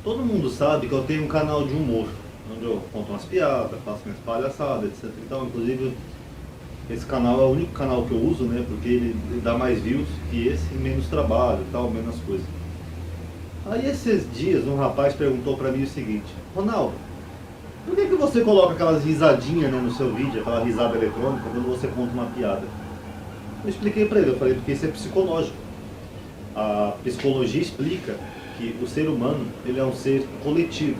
Todo mundo sabe que eu tenho um canal de humor, onde eu conto umas piadas, faço minhas palhaçadas, etc. Então, inclusive, esse canal é o único canal que eu uso, né? Porque ele dá mais views que esse e menos trabalho e tal, menos coisa. Aí esses dias um rapaz perguntou pra mim o seguinte: Ronaldo, por que você coloca aquelas risadinhas, né, no seu vídeo, aquela risada eletrônica, quando você conta uma piada? Eu expliquei pra ele, eu falei, porque isso é psicológico. A psicologia explica que o ser humano, ele é um ser coletivo.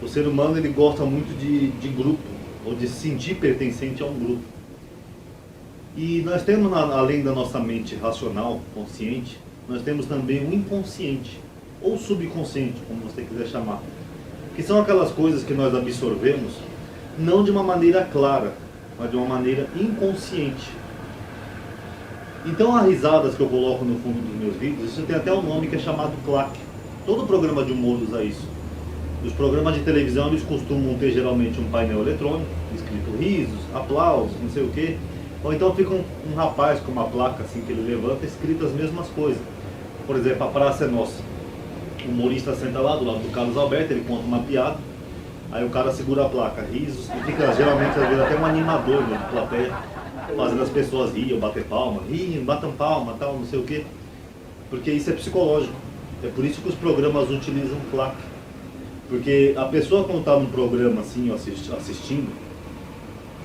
O ser humano, ele gosta muito de grupo, ou de se sentir pertencente a um grupo. E nós temos, além da nossa mente racional, consciente, nós temos também o inconsciente, ou subconsciente, como você quiser chamar, que são aquelas coisas que nós absorvemos, não de uma maneira clara, mas de uma maneira inconsciente. Então, as risadas que eu coloco no fundo dos meus vídeos, isso tem até um nome que é chamado claque. Todo programa de humor usa isso. Os programas de televisão, eles costumam ter geralmente um painel eletrônico, escrito risos, aplausos, não sei o quê. Ou então fica um rapaz com uma placa assim que ele levanta, escrito as mesmas coisas. Por exemplo, a Praça é Nossa. O humorista senta lá do lado do Carlos Alberto, ele conta uma piada, aí o cara segura a placa, risos, e fica geralmente às vezes até um animador, né, de plateia, fazendo as pessoas rirem, bater palma, riem, batam palma, tal, não sei o quê. Porque isso é psicológico. É por isso que os programas utilizam claque. Porque a pessoa, quando está num programa assim, assistindo,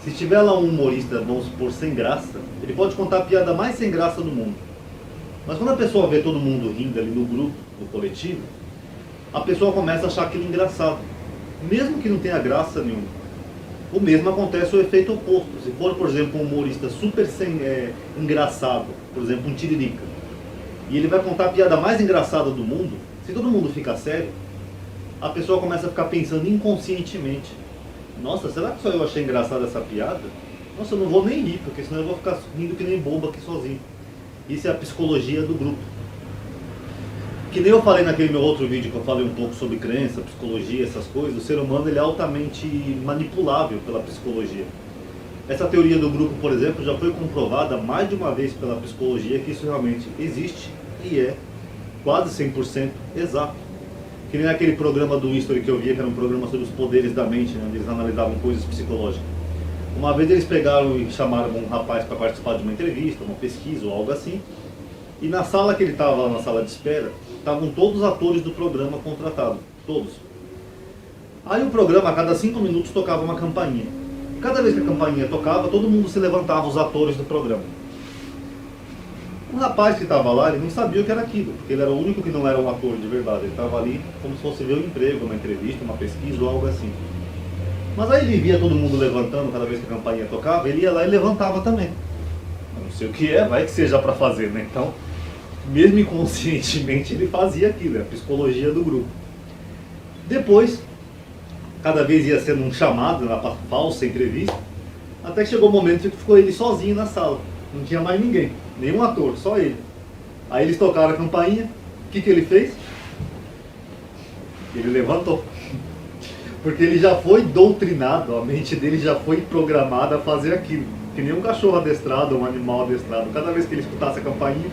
se tiver lá um humorista, vamos supor, sem graça, ele pode contar a piada mais sem graça do mundo. Mas quando a pessoa vê todo mundo rindo ali no grupo, no coletivo, a pessoa começa a achar aquilo engraçado, mesmo que não tenha graça nenhuma. O mesmo acontece o efeito oposto. Se for, por exemplo, um humorista super engraçado, por exemplo, um Tiririca, e ele vai contar a piada mais engraçada do mundo, se todo mundo fica sério, a pessoa começa a ficar pensando inconscientemente: nossa, será que só eu achei engraçada essa piada? Nossa, eu não vou nem rir, porque senão eu vou ficar rindo que nem bobo aqui sozinho. Isso é a psicologia do grupo. Que nem eu falei naquele meu outro vídeo que eu falei um pouco sobre crença, psicologia, essas coisas, o ser humano, ele é altamente manipulável pela psicologia. Essa teoria do grupo, por exemplo, já foi comprovada mais de uma vez pela psicologia que isso realmente existe e é quase 100% exato. Que nem aquele programa do History que eu via, que era um programa sobre os poderes da mente, né, onde eles analisavam coisas psicológicas. Uma vez eles pegaram e chamaram um rapaz para participar de uma entrevista, uma pesquisa ou algo assim, e na sala que ele estava, lá na sala de espera, estavam todos os atores do programa contratados, todos. Aí o programa, a cada 5 minutos, tocava uma campainha. Cada vez que a campainha tocava, todo mundo se levantava, os atores do programa. O rapaz que estava lá, ele não sabia o que era aquilo, porque ele era o único que não era um ator de verdade. Ele estava ali como se fosse ver um emprego, uma entrevista, uma pesquisa ou algo assim. Mas aí ele via todo mundo levantando cada vez que a campainha tocava, ele ia lá e levantava também. Eu não sei o que é, vai que seja para fazer, né? Então, mesmo inconscientemente, ele fazia aquilo, é a psicologia do grupo. Depois, cada vez ia sendo um chamado na falsa entrevista, até que chegou o momento que ficou ele sozinho na sala. Não tinha mais ninguém, nenhum ator, só ele. Aí eles tocaram a campainha, o que ele fez? Ele levantou. Porque ele já foi doutrinado, a mente dele já foi programada a fazer aquilo. Que nem um cachorro adestrado, um animal adestrado. Cada vez que ele escutasse a campainha,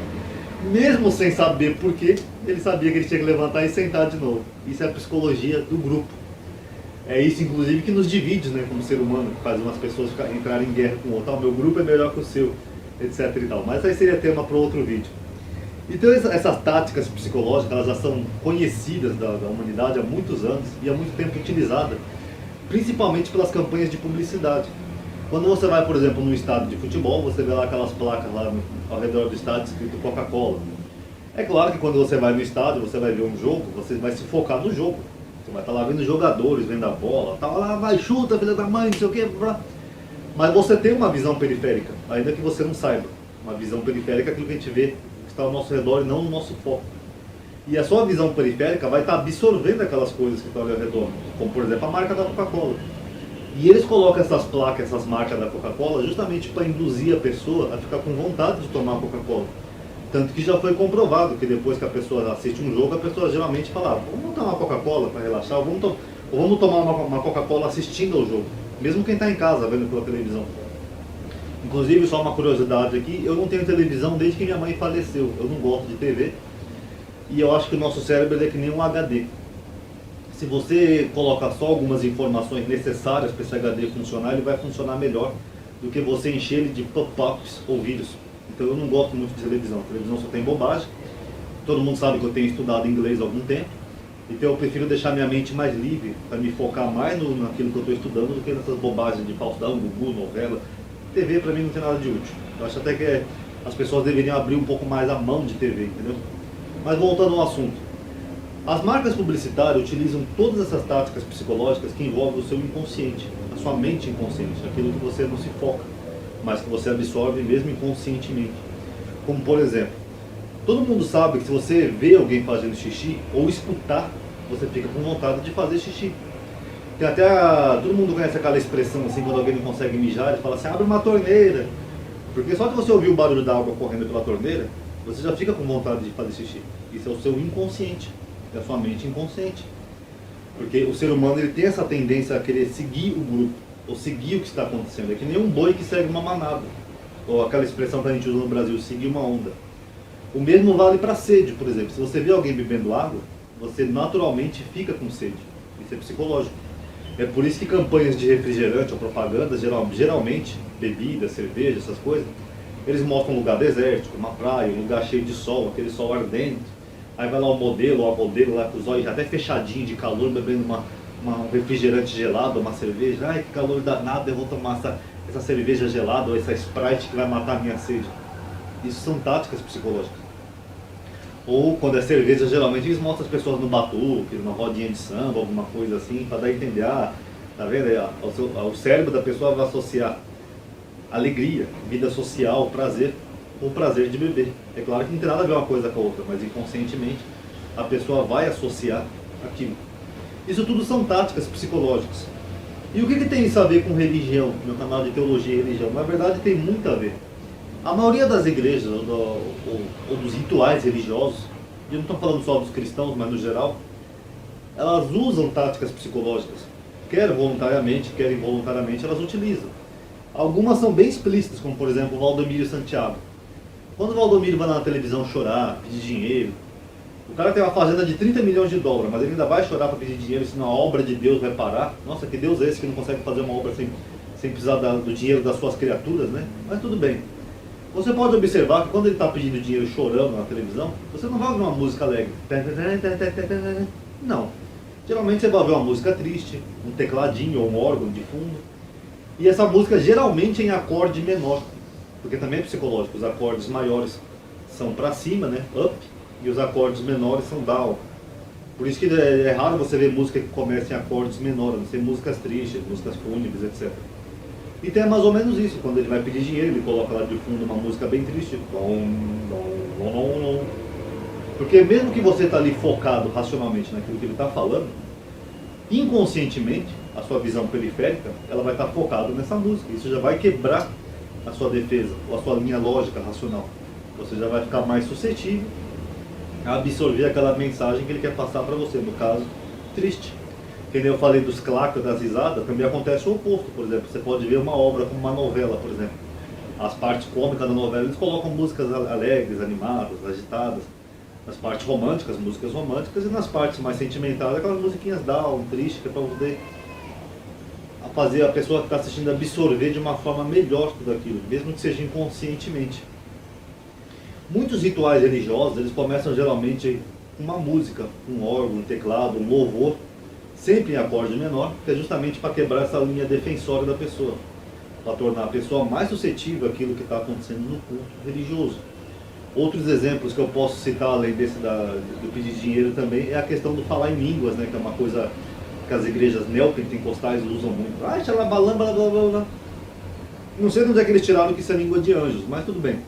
mesmo sem saber porquê, ele sabia que ele tinha que levantar e sentar de novo. Isso é a psicologia do grupo. É isso, inclusive, que nos divide, né, como ser humano, que faz umas pessoas entrarem em guerra com o outro. O meu grupo é melhor que o seu, etc. e tal. Mas aí seria tema para outro vídeo. Então essas táticas psicológicas, elas já são conhecidas da humanidade há muitos anos e há muito tempo utilizadas, principalmente pelas campanhas de publicidade. Quando você vai, por exemplo, num estádio de futebol, você vê lá aquelas placas lá ao redor do estádio escrito Coca-Cola. É claro que quando você vai no estádio, você vai ver um jogo, você vai se focar no jogo. Você vai estar lá vendo jogadores, vendo a bola, tá lá, vai, chuta, filha da mãe, não sei o que, blá. Mas você tem uma visão periférica, ainda que você não saiba. Uma visão periférica é aquilo que a gente vê, que está ao nosso redor e não no nosso foco. E a sua visão periférica vai estar absorvendo aquelas coisas que estão ali ao redor, como por exemplo a marca da Coca-Cola. E eles colocam essas placas, essas marcas da Coca-Cola, justamente para induzir a pessoa a ficar com vontade de tomar Coca-Cola. Tanto que já foi comprovado que depois que a pessoa assiste um jogo, a pessoa geralmente fala: vamos tomar uma Coca-Cola para relaxar, ou vamos tomar uma Coca-Cola assistindo ao jogo. Mesmo quem está em casa vendo pela televisão. Inclusive, só uma curiosidade aqui, eu não tenho televisão desde que minha mãe faleceu. Eu não gosto de TV. E eu acho que o nosso cérebro é que nem um HD. Se você colocar só algumas informações necessárias para esse HD funcionar, ele vai funcionar melhor do que você encher ele de pop-ups ou vírus. Então eu não gosto muito de televisão. A televisão só tem bobagem. Todo mundo sabe que eu tenho estudado inglês há algum tempo. Então eu prefiro deixar minha mente mais livre para me focar mais naquilo que eu estou estudando do que nessas bobagens de falsidão, Gugu, novela. TV para mim não tem nada de útil. Eu acho até que as pessoas deveriam abrir um pouco mais a mão de TV, entendeu? Mas voltando ao assunto. As marcas publicitárias utilizam todas essas táticas psicológicas que envolvem o seu inconsciente, a sua mente inconsciente, aquilo que você não se foca, mas que você absorve mesmo inconscientemente. Como por exemplo, todo mundo sabe que se você vê alguém fazendo xixi ou escutar, você fica com vontade de fazer xixi. Tem até todo mundo conhece aquela expressão assim, quando alguém não consegue mijar, ele fala assim, abre uma torneira. Porque só de você ouvir o barulho da água correndo pela torneira, você já fica com vontade de fazer xixi. Isso é o seu inconsciente, é a sua mente inconsciente. Porque o ser humano ele tem essa tendência a querer seguir o grupo, ou seguir o que está acontecendo. É que nem um boi que segue uma manada. Ou aquela expressão que a gente usa no Brasil, seguir uma onda. O mesmo vale para sede, por exemplo. Se você vê alguém bebendo água, você naturalmente fica com sede. Isso é psicológico. É por isso que campanhas de refrigerante ou propaganda, geralmente, bebida, cerveja, essas coisas, eles mostram um lugar desértico, uma praia, um lugar cheio de sol, aquele sol ardente. Aí vai lá o modelo ou a modelo lá com os olhos já até fechadinho de calor, bebendo um refrigerante gelado, uma cerveja. Ai, que calor danado, eu vou tomar essa cerveja gelada ou essa Sprite que vai matar a minha sede. Isso são táticas psicológicas. Ou quando é cerveja, geralmente eles mostram as pessoas no batuque, numa rodinha de samba, alguma coisa assim, para dar a entender, tá vendo? O cérebro da pessoa vai associar alegria, vida social, prazer, com o prazer de beber. É claro que não tem nada a ver uma coisa com a outra, mas inconscientemente a pessoa vai associar aquilo. Isso tudo são táticas psicológicas. E o que tem isso a ver com religião, meu canal de teologia e religião? Na verdade tem muito a ver. A maioria das igrejas, ou dos rituais religiosos, e eu não estou falando só dos cristãos, mas no geral, elas usam táticas psicológicas. Quer voluntariamente, quer involuntariamente, elas utilizam. Algumas são bem explícitas, como por exemplo o Valdomiro Santiago. Quando o Valdomiro vai na televisão chorar, pedir dinheiro, o cara tem uma fazenda de 30 milhões de dólares, mas ele ainda vai chorar para pedir dinheiro, senão a obra de Deus vai parar. Nossa, que Deus é esse que não consegue fazer uma obra sem precisar do dinheiro das suas criaturas, né? Mas tudo bem. Você pode observar que quando ele está pedindo dinheiro chorando na televisão, você não vai ouvir uma música alegre. Não. Geralmente você vai ouvir uma música triste, um tecladinho ou um órgão de fundo. E essa música geralmente é em acorde menor, porque também é psicológico. Os acordes maiores são para cima, né, up, e os acordes menores são down. Por isso que é raro você ver música que começa em acordes menores, não sei, músicas tristes, músicas fúnebres, etc. E tem mais ou menos isso, quando ele vai pedir dinheiro, ele coloca lá de fundo uma música bem triste. Porque mesmo que você está ali focado racionalmente naquilo que ele está falando, inconscientemente, a sua visão periférica, ela vai estar focada nessa música. Isso já vai quebrar a sua defesa, ou a sua linha lógica racional. Você já vai ficar mais suscetível a absorver aquela mensagem que ele quer passar para você, no caso, triste. Que nem eu falei dos clacos, das risadas, também acontece o oposto. Por exemplo, você pode ver uma obra como uma novela, por exemplo. As partes cômicas da novela, eles colocam músicas alegres, animadas, agitadas. Nas partes românticas, músicas românticas, e nas partes mais sentimentais, aquelas musiquinhas down, tristes, que é para poder fazer a pessoa que está assistindo absorver de uma forma melhor tudo aquilo, mesmo que seja inconscientemente. Muitos rituais religiosos, eles começam geralmente com uma música, um órgão, um teclado, um louvor, sempre em acorde menor, que é justamente para quebrar essa linha defensória da pessoa, para tornar a pessoa mais suscetível àquilo que está acontecendo no culto religioso. Outros exemplos que eu posso citar, além desse do pedir dinheiro também, é a questão do falar em línguas, né, que é uma coisa que as igrejas neopentecostais usam muito. Ah, xalabalã, blá blá blá blá. Não sei de onde é que eles tiraram que isso é língua de anjos, mas tudo bem.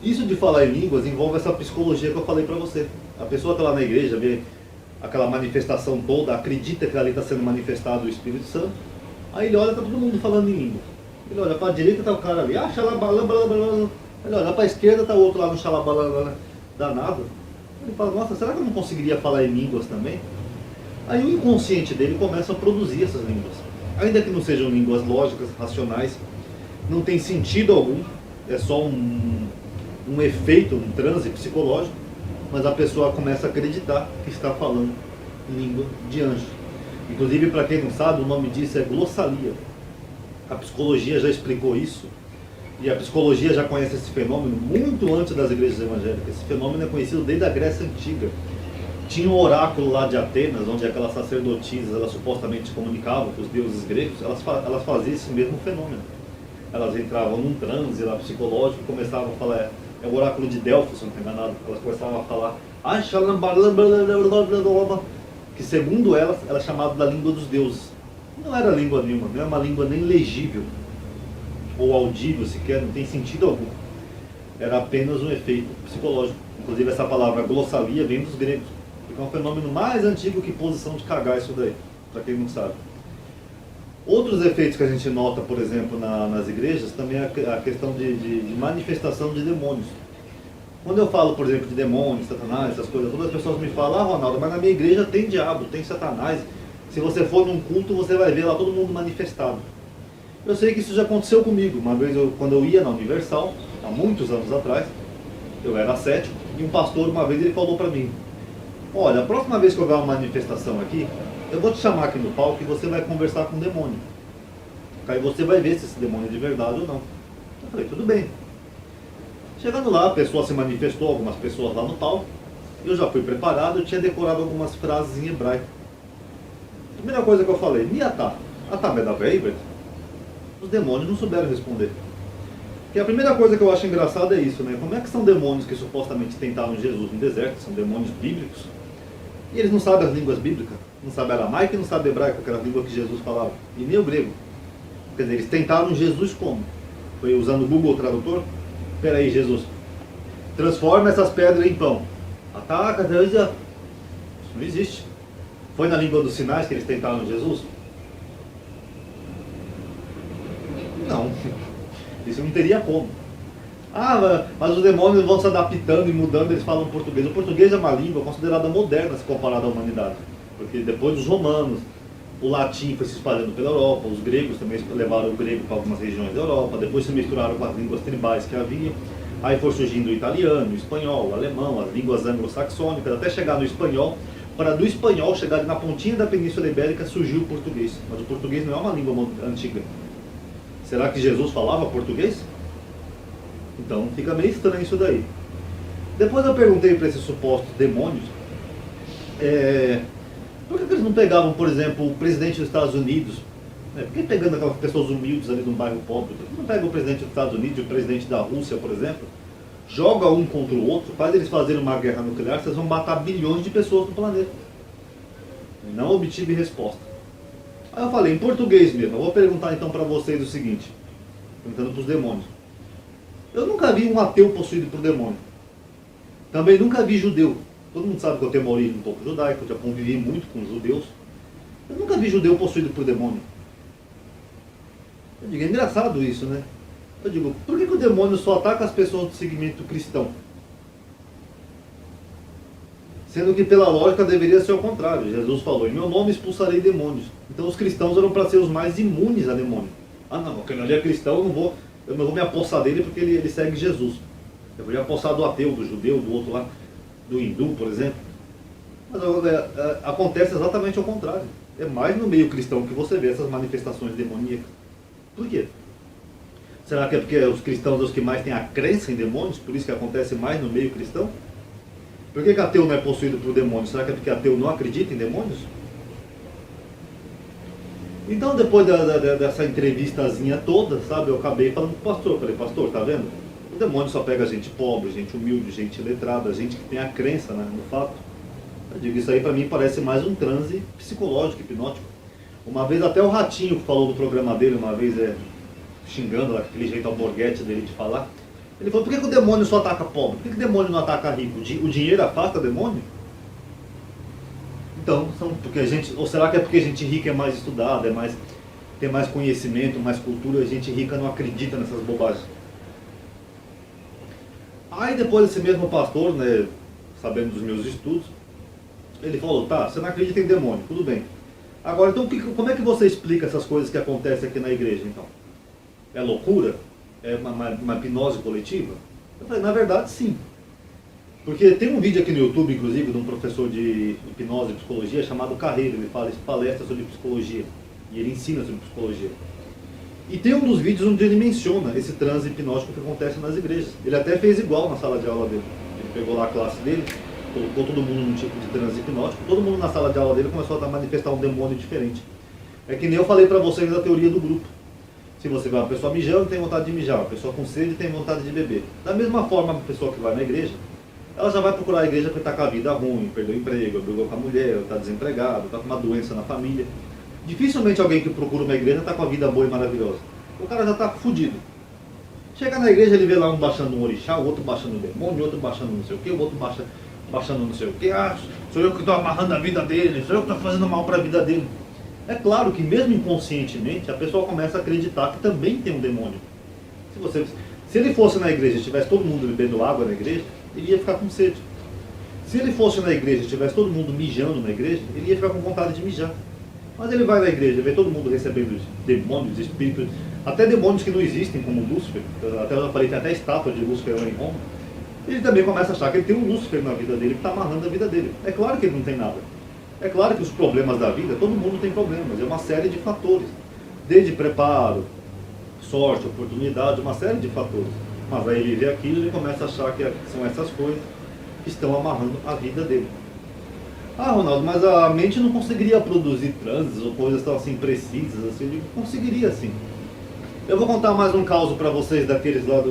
Isso de falar em línguas envolve essa psicologia que eu falei para você. A pessoa está lá na igreja, vê aquela manifestação toda, acredita que ali está sendo manifestado o Espírito Santo, aí ele olha, está todo mundo falando em língua. Ele olha para a direita, está o cara ali, ah, xalabalã, blá blá blá. Ele olha para a esquerda, está o outro lá no xalabalã danado. Ele fala, nossa, será que eu não conseguiria falar em línguas também? Aí o inconsciente dele começa a produzir essas línguas. Ainda que não sejam línguas lógicas, racionais, não tem sentido algum, é só um efeito, um transe psicológico, mas a pessoa começa a acreditar que está falando língua de anjo. Inclusive, para quem não sabe, o nome disso é glossalia. A psicologia já explicou isso, e a psicologia já conhece esse fenômeno muito antes das igrejas evangélicas. Esse fenômeno é conhecido desde a Grécia Antiga. Tinha um oráculo lá de Atenas, onde aquelas sacerdotisas, elas supostamente se comunicavam com os deuses gregos. Elas faziam esse mesmo fenômeno. Elas entravam num transe lá psicológico e começavam a falar, é o oráculo de Delfos, se não estou enganado. Elas começavam a falar, que segundo elas, era chamado da língua dos deuses. Não era língua nenhuma, não é uma língua nem legível, ou audível sequer, não tem sentido algum. Era apenas um efeito psicológico. Inclusive essa palavra glossalia vem dos gregos, porque é um fenômeno mais antigo que posição de cagar isso daí, para quem não sabe. Outros efeitos que a gente nota, por exemplo, nas igrejas, também é a questão de manifestação de demônios. Quando eu falo, por exemplo, de demônios, satanás, essas coisas, todas as pessoas me falam, Ronaldo, mas na minha igreja tem diabo, tem satanás. Se você for num culto, você vai ver lá todo mundo manifestado. Eu sei que isso já aconteceu comigo. Uma vez, quando eu ia na Universal, há muitos anos atrás, eu era cético, e um pastor, uma vez, ele falou para mim, olha, a próxima vez que houver uma manifestação aqui, eu vou te chamar aqui no palco e você vai conversar com o demônio. Aí você vai ver se esse demônio é de verdade ou não. Eu falei, tudo bem. Chegando lá, a pessoa se manifestou, algumas pessoas lá no palco. Eu já fui preparado, eu tinha decorado algumas frases em hebraico. A primeira coisa que eu falei, Miatá, Atá Medaveibet, os demônios não souberam responder. Porque a primeira coisa que eu acho engraçada é isso, né? Como é que são demônios que supostamente tentaram Jesus no deserto, são demônios bíblicos, e eles não sabem as línguas bíblicas, não sabem aramaico e não sabem hebraico, que era a língua que Jesus falava, e nem o grego. Quer dizer, eles tentaram Jesus como? Foi usando o Google Tradutor? Espera aí, Jesus, transforma essas pedras em pão. Ataca, Deus, isso não existe. Foi na língua dos sinais que eles tentaram Jesus? Não. Isso não teria como. Ah, mas os demônios vão se adaptando e mudando, eles falam português. O português é uma língua considerada moderna se comparada à humanidade. Porque depois dos romanos, o latim foi se espalhando pela Europa, os gregos também levaram o grego para algumas regiões da Europa, depois se misturaram com as línguas tribais que havia. Aí foi surgindo o italiano, o espanhol, o alemão, as línguas anglo-saxônicas, até chegar no espanhol. Para do espanhol chegar na pontinha da Península Ibérica surgiu o português. Mas o português não é uma língua antiga. Será que Jesus falava português? Então fica meio estranho isso daí. Depois eu perguntei para esses supostos demônios, por que eles não pegavam, por exemplo, o presidente dos Estados Unidos? Por que pegando aquelas pessoas humildes ali de um bairro pobre? Por que não pega o presidente dos Estados Unidos e o presidente da Rússia, por exemplo? Joga um contra o outro, faz eles fazerem uma guerra nuclear, vocês vão matar bilhões de pessoas no planeta. Não obtive resposta. Aí eu falei, em português mesmo, eu vou perguntar então para vocês o seguinte, perguntando para os demônios. Eu nunca vi um ateu possuído por demônio. Também nunca vi judeu. Todo mundo sabe que eu tenho uma origem um pouco judaica, eu já convivi muito com judeus. Eu nunca vi judeu possuído por demônio. Eu digo, é engraçado isso, né? Eu digo, por que o demônio só ataca as pessoas do segmento cristão? Sendo que pela lógica deveria ser o contrário. Jesus falou, em meu nome expulsarei demônios. Então os cristãos eram para ser os mais imunes a demônio. Ah não, aquele ali é cristão, eu não vou me apossar dele porque ele segue Jesus. Eu vou me apossar do ateu, do judeu, do outro lá, do hindu, por exemplo. Mas acontece exatamente ao contrário. É mais no meio cristão que você vê essas manifestações demoníacas. Por quê? Será que é porque os cristãos são os que mais têm a crença em demônios, por isso que acontece mais no meio cristão? Por que ateu não é possuído por demônios? Será que é porque ateu não acredita em demônios? Então depois dessa entrevistazinha toda, sabe, eu acabei falando com o pastor, falei, pastor, tá vendo? O demônio só pega gente pobre, gente humilde, gente letrada, gente que tem a crença, né, no fato. Eu digo, isso aí pra mim parece mais um transe psicológico, hipnótico. Uma vez até o Ratinho que falou do programa dele, uma vez xingando aquele jeito alborguete dele de falar, ele falou, por que o demônio só ataca pobre? Por que o demônio não ataca rico? O dinheiro afasta o demônio? Então, porque a gente, ou será que é porque a gente rica é mais estudada, tem mais conhecimento, mais cultura, a gente rica não acredita nessas bobagens? Aí depois esse mesmo pastor, né, sabendo dos meus estudos, ele falou, tá, você não acredita em demônio, tudo bem. Agora, então como é que você explica essas coisas que acontecem aqui na igreja, então? É loucura? É uma hipnose coletiva? Eu falei, na verdade, sim. Porque tem um vídeo aqui no YouTube, inclusive, de um professor de hipnose e psicologia chamado Carreiro. Ele fala palestra sobre psicologia e ele ensina sobre psicologia. E tem um dos vídeos onde ele menciona esse transe hipnótico que acontece nas igrejas. Ele até fez igual na sala de aula dele. Ele pegou lá a classe dele, colocou todo mundo num tipo de transe hipnótico, todo mundo na sala de aula dele começou a manifestar um demônio diferente. É que nem eu falei pra vocês da teoria do grupo. Se você vê uma pessoa mijando, tem vontade de mijar, uma pessoa com sede tem vontade de beber. Da mesma forma, uma pessoa que vai na igreja, ela já vai procurar a igreja porque está com a vida ruim, perdeu o emprego, brigou com a mulher, está desempregado, está com uma doença na família. Dificilmente alguém que procura uma igreja está com a vida boa e maravilhosa. O cara já está fudido. Chega na igreja, ele vê lá um baixando um orixá, o outro baixando um demônio, o outro baixando não sei o que, o outro baixando não sei o que. Ah, sou eu que estou amarrando a vida dele, sou eu que estou fazendo mal para a vida dele. É claro que mesmo inconscientemente, a pessoa começa a acreditar que também tem um demônio. Se ele fosse na igreja e tivesse todo mundo bebendo água na igreja, ele ia ficar com sede. Se ele fosse na igreja e tivesse todo mundo mijando na igreja, ele ia ficar com vontade de mijar. Mas ele vai na igreja, vê todo mundo recebendo demônios, espíritos, até demônios que não existem, como Lúcifer. Até eu falei, tem até estátua de Lúcifer lá em Roma. Ele também começa a achar que ele tem um Lúcifer na vida dele, que está amarrando a vida dele. É claro que ele não tem nada. É claro que os problemas da vida, todo mundo tem problemas, é uma série de fatores. Desde preparo, sorte, oportunidade, uma série de fatores. Mas aí ele vê aquilo e ele começa a achar que são essas coisas que estão amarrando a vida dele. Ah, Ronaldo, mas a mente não conseguiria produzir transes ou coisas tão assim precisas, assim, eu digo, conseguiria sim. Eu vou contar mais um caso para vocês daqueles lá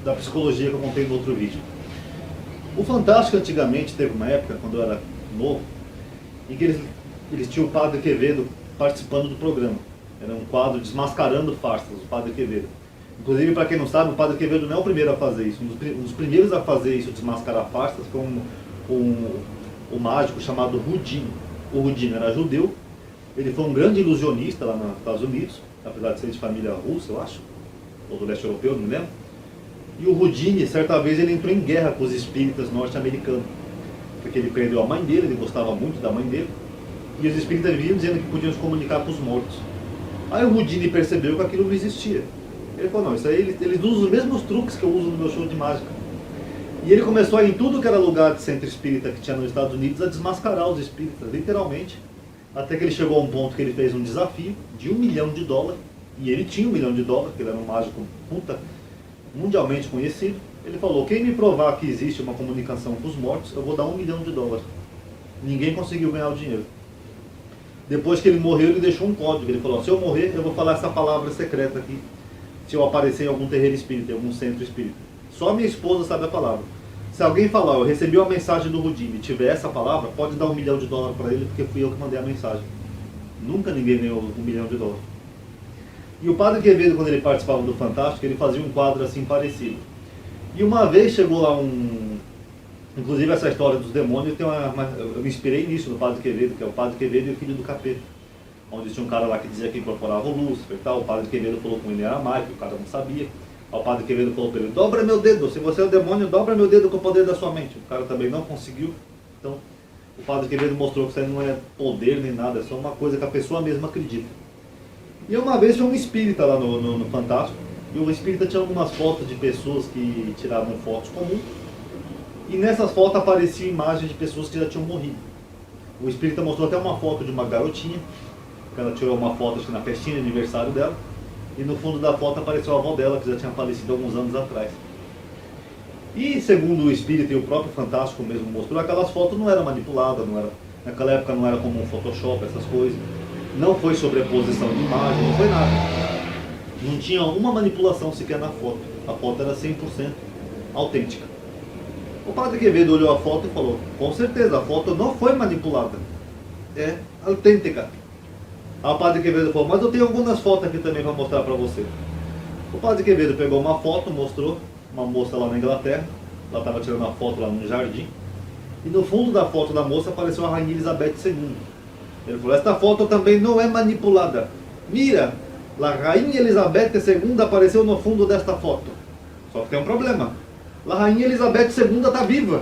da psicologia que eu contei no outro vídeo. O Fantástico antigamente teve uma época, quando eu era novo, em que eles tinham o Padre Quevedo participando do programa. Era um quadro desmascarando farsas, o Padre Quevedo. Inclusive, para quem não sabe, o Padre Quevedo não é o primeiro a fazer isso. Um dos primeiros a fazer isso, desmascarar farsas, foi um mágico chamado Houdini. O Houdini era judeu, ele foi um grande ilusionista lá nos Estados Unidos, apesar de ser de família russa, eu acho, ou do leste europeu, não me lembro. E o Houdini, certa vez, ele entrou em guerra com os espíritas norte-americanos, porque ele perdeu a mãe dele, ele gostava muito da mãe dele, e os espíritas vinham dizendo que podiam se comunicar com os mortos. Aí o Houdini percebeu que aquilo não existia. Ele falou, não, isso aí eles usam os mesmos truques que eu uso no meu show de mágica. E ele começou a ir em tudo que era lugar de centro espírita que tinha nos Estados Unidos a desmascarar os espíritas, literalmente. Até que ele chegou a um ponto que ele fez um desafio de $1 milhão, e ele tinha $1 milhão, porque ele era um mágico mundialmente conhecido. Ele falou, quem me provar que existe uma comunicação com os mortos, eu vou dar $1 milhão. Ninguém conseguiu ganhar o dinheiro. Depois que ele morreu, ele deixou um código. Ele falou, se eu morrer, eu vou falar essa palavra secreta aqui, se eu aparecer em algum terreiro espírita, em algum centro espírita. Só a minha esposa sabe a palavra. Se alguém falar, eu recebi uma mensagem do Houdini, tiver essa palavra, pode dar $1 milhão para ele, porque fui eu que mandei a mensagem. Nunca ninguém ganhou $1 milhão. E o Padre Quevedo, quando ele participava do Fantástico, ele fazia um quadro assim parecido. E uma vez chegou lá inclusive essa história dos demônios, eu me inspirei nisso no Padre Quevedo, que é o Padre Quevedo e o filho do capeta. Onde tinha um cara lá que dizia que incorporava o Lúcifer e tal. O Padre Quevedo falou com ele em aramaico, o cara não sabia. O Padre Quevedo falou para ele, dobra meu dedo, se você é o demônio, dobra meu dedo com o poder da sua mente. O cara também não conseguiu. Então, o Padre Quevedo mostrou que isso aí não é poder nem nada, é só uma coisa que a pessoa mesma acredita. E uma vez foi um espírita lá no Fantástico, e o espírita tinha algumas fotos de pessoas que tiravam fotos comuns, e nessas fotos apareciam imagens de pessoas que já tinham morrido. O espírita mostrou até uma foto de uma garotinha, que ela tirou uma foto acho que na festinha de aniversário dela, e no fundo da foto apareceu a avó dela, que já tinha falecido alguns anos atrás. E segundo o espírito e o próprio Fantástico mesmo mostrou, aquelas fotos não eram manipuladas, naquela época não era como um Photoshop, essas coisas. Não foi sobreposição de imagem, não foi nada. Não tinha uma manipulação sequer na foto. A foto era 100% autêntica. O Padre Quevedo olhou a foto e falou, com certeza, a foto não foi manipulada. É autêntica. Aí o Padre Quevedo falou, mas eu tenho algumas fotos aqui também para mostrar para você. O Padre Quevedo pegou uma foto, mostrou, uma moça lá na Inglaterra, ela estava tirando uma foto lá no jardim, e no fundo da foto da moça apareceu a Rainha Elizabeth II. Ele falou, esta foto também não é manipulada. Mira, a Rainha Elizabeth II apareceu no fundo desta foto. Só que tem um problema. A Rainha Elizabeth II está viva.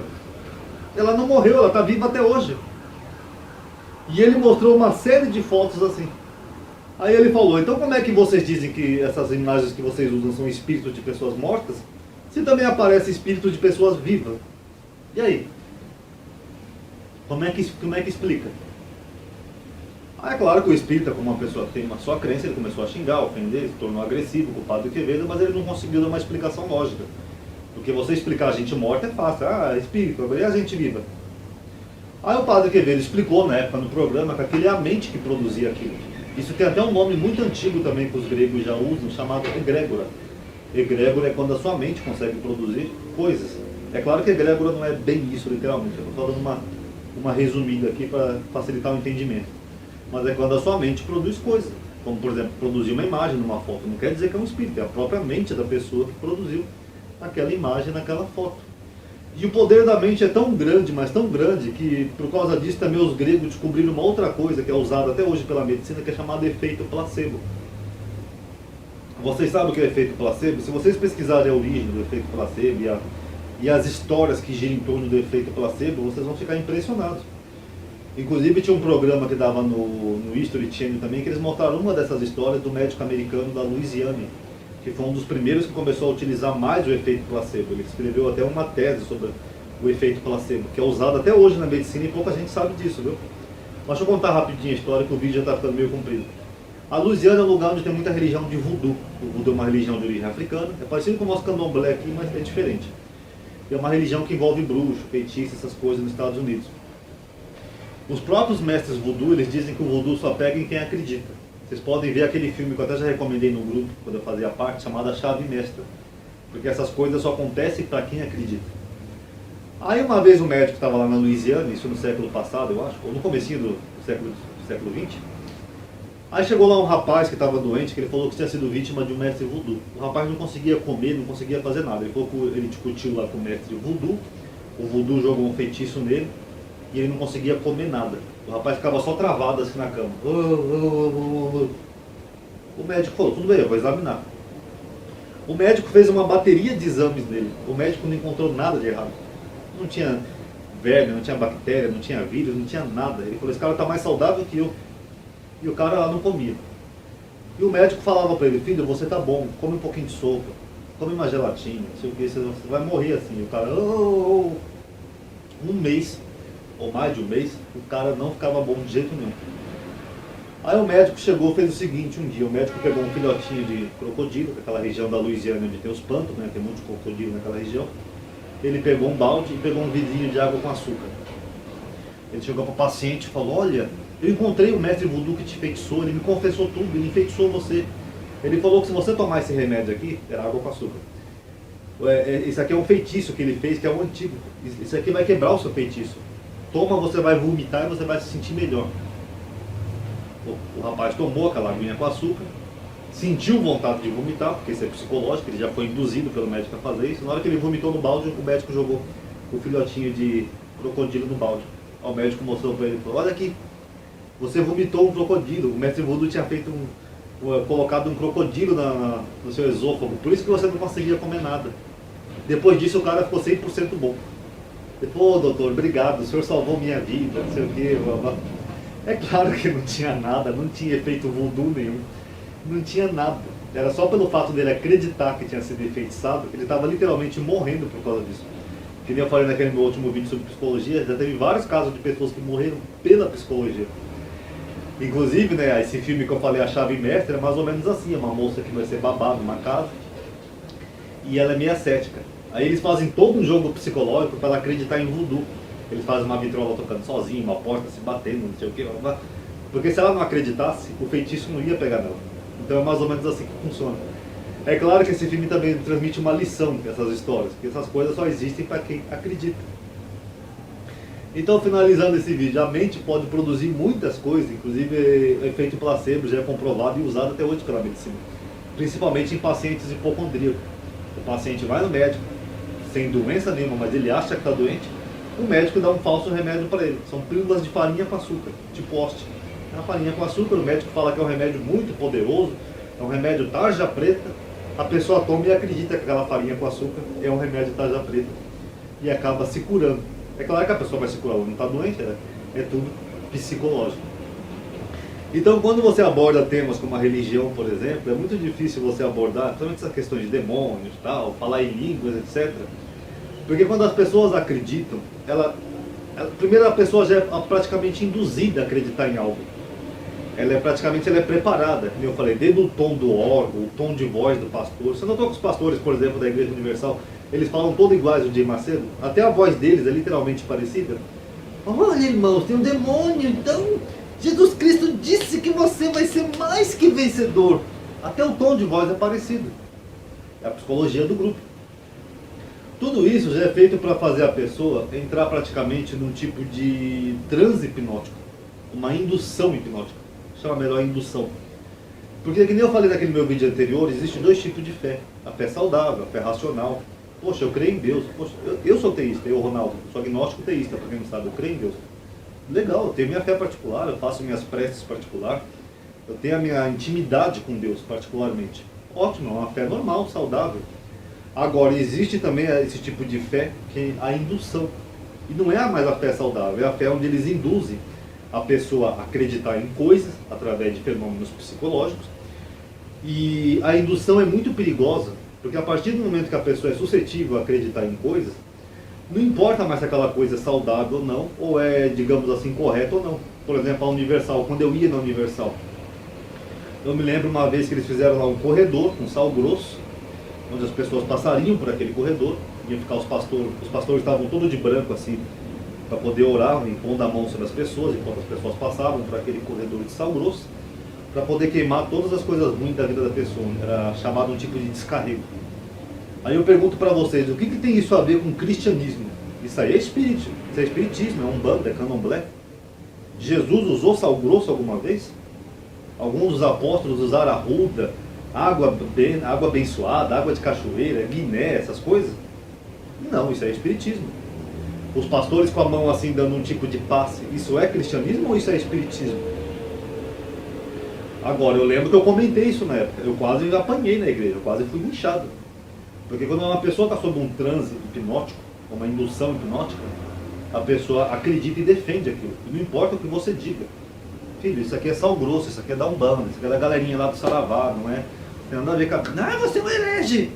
Ela não morreu, ela está viva até hoje. E ele mostrou uma série de fotos assim. Aí ele falou, então como é que vocês dizem que essas imagens que vocês usam são espíritos de pessoas mortas, se também aparece espírito de pessoas vivas? E aí? Como é que explica? É claro que o espírita, como uma pessoa que tem uma só crença, ele começou a xingar, ofender, se tornou agressivo, culpado do Quevedo, mas ele não conseguiu dar uma explicação lógica. Porque você explicar a gente morta é fácil, espírito, agora e a gente viva? Aí o padre Quevedo explicou na época no programa que aquele é a mente que produzia aquilo. Isso tem até um nome muito antigo também que os gregos já usam, chamado egrégora. Egrégora é quando a sua mente consegue produzir coisas. É claro que egrégora não é bem isso literalmente, eu estou falando uma resumida aqui para facilitar o entendimento. Mas é quando a sua mente produz coisas. Como, por exemplo, produzir uma imagem numa foto. Não quer dizer que é um espírito, é a própria mente da pessoa que produziu aquela imagem naquela foto. E o poder da mente é tão grande, mas tão grande, que por causa disso também os gregos descobriram uma outra coisa que é usada até hoje pela medicina, que é chamada efeito placebo. Vocês sabem o que é efeito placebo? Se vocês pesquisarem a origem do efeito placebo e as histórias que giram em torno do efeito placebo, vocês vão ficar impressionados. Inclusive tinha um programa que dava no History Channel também, que eles mostraram uma dessas histórias do médico americano da Louisiana, que foi um dos primeiros que começou a utilizar mais o efeito placebo. Ele escreveu até uma tese sobre o efeito placebo, que é usado até hoje na medicina e pouca gente sabe disso, viu? Mas deixa eu contar rapidinho a história, que o vídeo já está ficando meio comprido. A Louisiana é um lugar onde tem muita religião de voodoo. O voodoo é uma religião de origem africana, é parecido com o nosso candomblé aqui, mas é diferente. É uma religião que envolve bruxo, feitiço, essas coisas nos Estados Unidos. Os próprios mestres voodoo, eles dizem que o voodoo só pega em quem acredita. Vocês podem ver aquele filme que eu até já recomendei no grupo, quando eu fazia parte, chamado Chave Mestra. Porque essas coisas só acontecem para quem acredita. Aí uma vez um médico estava lá na Louisiana, isso no século passado, eu acho, ou no comecinho do século XX. Aí chegou lá um rapaz que estava doente, que ele falou que tinha sido vítima de um mestre voodoo. O rapaz não conseguia comer, não conseguia fazer nada. Ele falou que ele discutiu lá com o mestre voodoo, o voodoo jogou um feitiço nele, e ele não conseguia comer nada. O rapaz ficava só travado assim na cama. O médico falou, tudo bem, eu vou examinar. O médico fez uma bateria de exames nele. O médico não encontrou nada de errado. Não tinha verme, não tinha bactéria, não tinha vírus, não tinha nada. Ele falou, esse cara está mais saudável que eu. E o cara lá não comia. E o médico falava para ele, filho, você tá bom, come um pouquinho de sopa, come uma gelatina, não sei o que, você vai morrer assim. E o cara, um mês, ou mais de um mês, o cara não ficava bom de jeito nenhum. Aí o médico chegou e fez o seguinte, um dia o médico pegou um filhotinho de crocodilo, aquela região da Louisiana onde tem os pântanos, né, tem muito crocodilo naquela região. Ele pegou um balde e pegou um vidrinho de água com açúcar. Ele chegou para o paciente e falou, olha, eu encontrei o mestre voodoo que te enfeitiçou, ele me confessou tudo, ele enfeitiçou você. Ele falou que se você tomar esse remédio aqui, era água com açúcar. Isso aqui é um feitiço que ele fez, que é um antídoto. Isso aqui vai quebrar o seu feitiço. Toma, você vai vomitar e você vai se sentir melhor. O rapaz tomou aquela aguinha com açúcar, sentiu vontade de vomitar, porque isso é psicológico, ele já foi induzido pelo médico a fazer isso. Na hora que ele vomitou no balde, o médico jogou o filhotinho de crocodilo no balde. O médico mostrou para ele e falou, olha aqui, você vomitou um crocodilo. O mestre voodoo tinha feito colocado um crocodilo no seu esôfago, por isso que você não conseguia comer nada. Depois disso o cara ficou 100% bom. Ele falou, doutor, obrigado, o senhor salvou minha vida, não sei o que, blá, blá. É claro que não tinha nada, não tinha efeito voodoo nenhum, não tinha nada. Era só pelo fato dele acreditar que tinha sido enfeitiçado, que ele estava literalmente morrendo por causa disso. Que nem eu falei naquele meu último vídeo sobre psicologia, já teve vários casos de pessoas que morreram pela psicologia. Inclusive, né, esse filme que eu falei, A Chave Mestra, é mais ou menos assim, é uma moça que vai ser babada numa casa e ela é meio cética. Aí eles fazem todo um jogo psicológico para ela acreditar em voodoo. Eles fazem uma vitrola tocando sozinha, uma porta se batendo, não sei o que, porque se ela não acreditasse, o feitiço não ia pegar nela. Então é mais ou menos assim que funciona. É claro que esse filme também transmite uma lição dessas histórias, porque essas coisas só existem para quem acredita. Então, finalizando esse vídeo, a mente pode produzir muitas coisas, inclusive o efeito placebo já é comprovado e usado até hoje pela medicina, principalmente em pacientes hipocondríacos. O paciente vai no médico, sem doença nenhuma, mas ele acha que está doente, o médico dá um falso remédio para ele. São pílulas de farinha com açúcar, tipo hoste. É uma farinha com açúcar, o médico fala que é um remédio muito poderoso, é um remédio tarja preta, a pessoa toma e acredita que aquela farinha com açúcar é um remédio tarja preta e acaba se curando. É claro que a pessoa vai se curar, ela não está doente, é tudo psicológico. Então, quando você aborda temas como a religião, por exemplo, é muito difícil você abordar, principalmente essa questão de demônios, tal, falar em línguas, etc., Porque quando as pessoas acreditam, primeiro a pessoa já é praticamente induzida a acreditar em algo. Ela é preparada, como eu falei, desde o tom do órgão, o tom de voz do pastor. Você notou que os pastores, por exemplo, da Igreja Universal, eles falam todos iguais, o Jay Macedo? Até a voz deles é literalmente parecida. Olha, irmãos, tem um demônio, então Jesus Cristo disse que você vai ser mais que vencedor. Até o tom de voz é parecido. É a psicologia do grupo. Tudo isso já é feito para fazer a pessoa entrar praticamente num tipo de transe hipnótico, uma indução hipnótica. Chama melhor indução. Porque, que nem eu falei naquele meu vídeo anterior, existem dois tipos de fé. A fé saudável, a fé racional. Poxa, eu creio em Deus. Poxa, eu sou teísta, eu, Ronaldo, sou agnóstico teísta, para quem não sabe, eu creio em Deus. Legal, eu tenho minha fé particular, eu faço minhas preces particular, eu tenho a minha intimidade com Deus particularmente. Ótimo, é uma fé normal, saudável. Agora, existe também esse tipo de fé, que é a indução. E não é mais a fé saudável, é a fé onde eles induzem a pessoa a acreditar em coisas, através de fenômenos psicológicos. E a indução é muito perigosa, porque a partir do momento que a pessoa é suscetível a acreditar em coisas, não importa mais se aquela coisa é saudável ou não, ou é, digamos assim, correta ou não. Por exemplo, a Universal, quando eu ia na Universal, eu me lembro uma vez que eles fizeram lá um corredor com sal grosso, onde as pessoas passariam por aquele corredor, iam ficar os pastores estavam todos de branco assim, para poder orar, impondo a mão sobre as pessoas, enquanto as pessoas passavam por aquele corredor de sal grosso, para poder queimar todas as coisas ruins da vida da pessoa. Era chamado um tipo de descarrego. Aí eu pergunto para vocês, o que tem isso a ver com cristianismo? Isso aí é espírito, isso é espiritismo, é umbanda, é candomblé. Jesus usou sal grosso alguma vez? Alguns dos apóstolos usaram arruda, água abençoada, água de cachoeira, guiné, essas coisas? Não, isso é espiritismo. Os pastores com a mão assim dando um tipo de passe, isso é cristianismo ou isso é espiritismo? Agora, eu lembro que eu comentei isso na época, eu quase apanhei na igreja, eu quase fui linchado. Porque quando uma pessoa está sob um transe hipnótico, uma indução hipnótica, a pessoa acredita e defende aquilo. E não importa o que você diga. Filho, isso aqui é sal grosso, isso aqui é da Umbanda, isso aqui é da galerinha lá do Saravá, não é? Tem nada a ver com a... Não, você é um herege!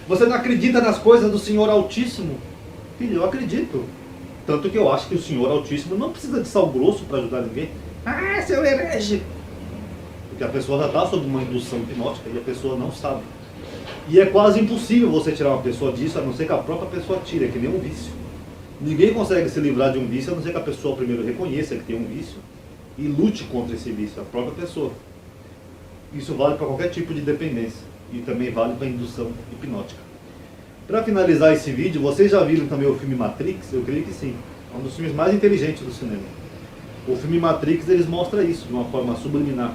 Você não acredita nas coisas do Senhor Altíssimo? Filho, eu acredito. Tanto que eu acho que o Senhor Altíssimo não precisa de sal grosso para ajudar ninguém. Ah, seu herege! Porque a pessoa já está sob uma indução hipnótica e a pessoa não sabe. E é quase impossível você tirar uma pessoa disso, a não ser que a própria pessoa tire, é que nem um vício. Ninguém consegue se livrar de um vício, a não ser que a pessoa primeiro reconheça que tem um vício e lute contra esse vício, a própria pessoa. Isso vale para qualquer tipo de dependência e também vale para a indução hipnótica. Para finalizar esse vídeo, vocês já viram também o filme Matrix? Eu creio que sim. É um dos filmes mais inteligentes do cinema. O filme Matrix, eles mostram isso de uma forma subliminar.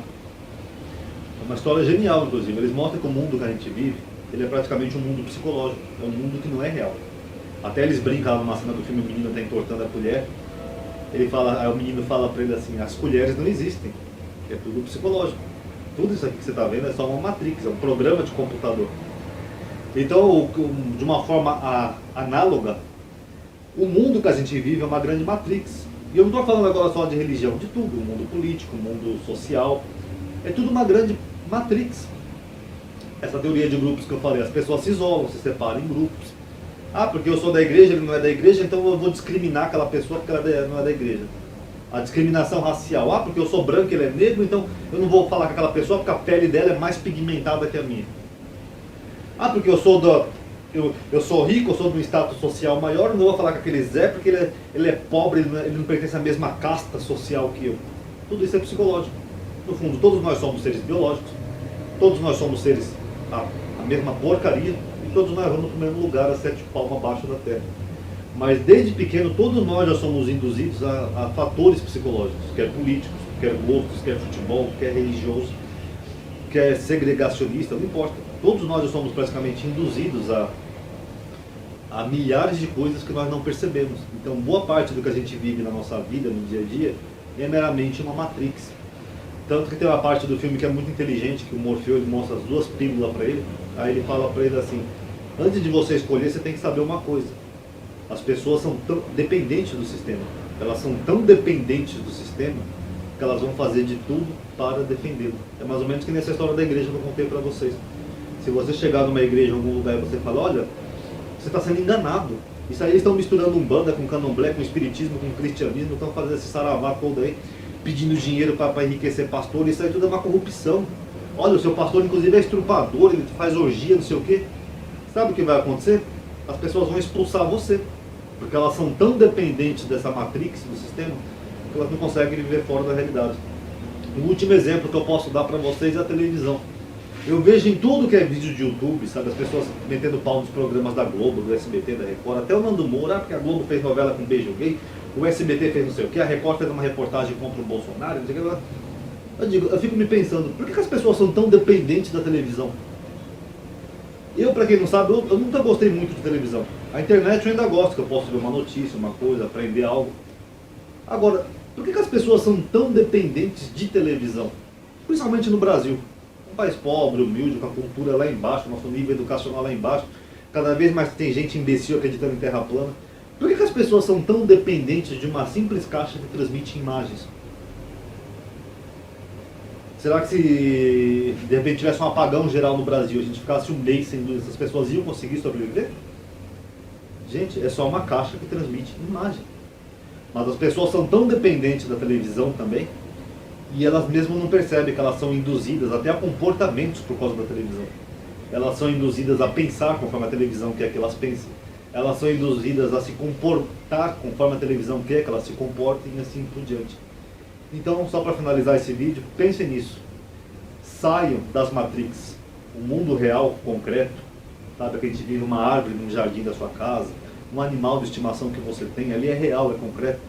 É uma história genial, inclusive. Eles mostram que o mundo que a gente vive, ele é praticamente um mundo psicológico. É um mundo que não é real. Até eles brincam numa cena do filme, o menino está entortando a colher. Aí o menino fala para ele assim, as colheres não existem. É tudo psicológico. Tudo isso aqui que você está vendo é só uma Matrix, é um programa de computador. Então, de uma forma análoga, o mundo que a gente vive é uma grande Matrix. E eu não estou falando agora só de religião, de tudo. O mundo político, o mundo social. É tudo uma grande Matrix. Essa teoria de grupos que eu falei, as pessoas se isolam, se separam em grupos. Ah, porque eu sou da igreja, ele não é da igreja, então eu vou discriminar aquela pessoa porque ela não é da igreja. A discriminação racial. Ah, porque eu sou branco e ele é negro, então eu não vou falar com aquela pessoa porque a pele dela é mais pigmentada que a minha. Ah, porque eu sou rico, eu sou de um status social maior, eu não vou falar com aquele Zé porque ele é pobre, ele não pertence à mesma casta social que eu. Tudo isso é psicológico. No fundo, todos nós somos seres biológicos, todos nós somos seres a mesma porcaria, e todos nós vamos para o mesmo lugar, a 7 palmos abaixo da terra. Mas desde pequeno, todos nós já somos induzidos a fatores psicológicos, quer políticos, quer gostos, quer futebol, quer religioso, quer segregacionista, não importa. Todos nós já somos praticamente induzidos a milhares de coisas que nós não percebemos. Então, boa parte do que a gente vive na nossa vida, no dia a dia, é meramente uma matrix. Tanto que tem uma parte do filme que é muito inteligente, que o Morfeu ele mostra as duas pílulas para ele, aí ele fala para ele assim, antes de você escolher, você tem que saber uma coisa. As pessoas são tão dependentes do sistema, elas são tão dependentes do sistema, que elas vão fazer de tudo para defendê-lo. É mais ou menos que nessa história da igreja que eu contei para vocês. Se você chegar numa igreja em algum lugar e você fala, olha, Você está sendo enganado. Isso aí eles estão misturando umbanda com candomblé, com espiritismo, com cristianismo, estão fazendo esse saravá todo aí, pedindo dinheiro para enriquecer pastor. Isso aí tudo é uma corrupção. Olha, o seu pastor inclusive é estrupador, ele faz orgia, não sei o quê. Sabe o que vai acontecer? As pessoas vão expulsar você, porque elas são tão dependentes dessa matrix do sistema que elas não conseguem viver fora da realidade. O último exemplo que eu posso dar para vocês é a televisão. Eu vejo em tudo que é vídeo de YouTube, sabe, as pessoas metendo pau nos programas da Globo, do SBT, da Record, até o Nando Moura, porque a Globo fez novela com beijo gay, o SBT fez não sei o que, a Record fez uma reportagem contra o Bolsonaro, não sei o que. Eu fico me pensando, por que as pessoas são tão dependentes da televisão? Eu, para quem não sabe, eu nunca gostei muito de televisão. A internet eu ainda gosto, que eu posso ver uma notícia, uma coisa, aprender algo. Agora, por que as pessoas são tão dependentes de televisão? Principalmente no Brasil. Um país pobre, humilde, com a cultura lá embaixo, nosso nível educacional lá embaixo. Cada vez mais tem gente imbecil acreditando em terra plana. Por que as pessoas são tão dependentes de uma simples caixa que transmite imagens? Será que se de repente tivesse um apagão geral no Brasil, a gente ficasse um mês sem luz, essas pessoas iam conseguir sobreviver? Gente, é só uma caixa que transmite imagem. Mas as pessoas são tão dependentes da televisão também, e elas mesmo não percebem que elas são induzidas até a comportamentos por causa da televisão. Elas são induzidas a pensar conforme a televisão quer que elas pensem. Elas são induzidas a se comportar conforme a televisão quer que elas se comportem e assim por diante. Então, só para finalizar esse vídeo, pensem nisso. Saiam das Matrix. O mundo real, concreto, sabe, que a gente vive numa árvore, num jardim da sua casa, um animal de estimação que você tem, ali é real, é concreto.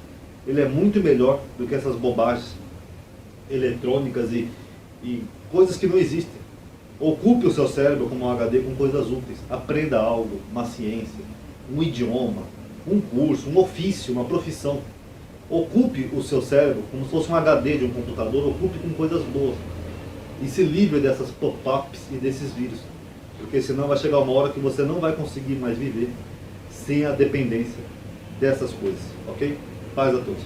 Ele é muito melhor do que essas bobagens eletrônicas e coisas que não existem. Ocupe o seu cérebro como um HD com coisas úteis. Aprenda algo, uma ciência, um idioma, um curso, um ofício, uma profissão. Ocupe o seu cérebro como se fosse um HD de um computador, ocupe com coisas boas. E se livre dessas pop-ups e desses vírus. Porque senão vai chegar uma hora que você não vai conseguir mais viver sem a dependência dessas coisas. Ok? Paz a todos.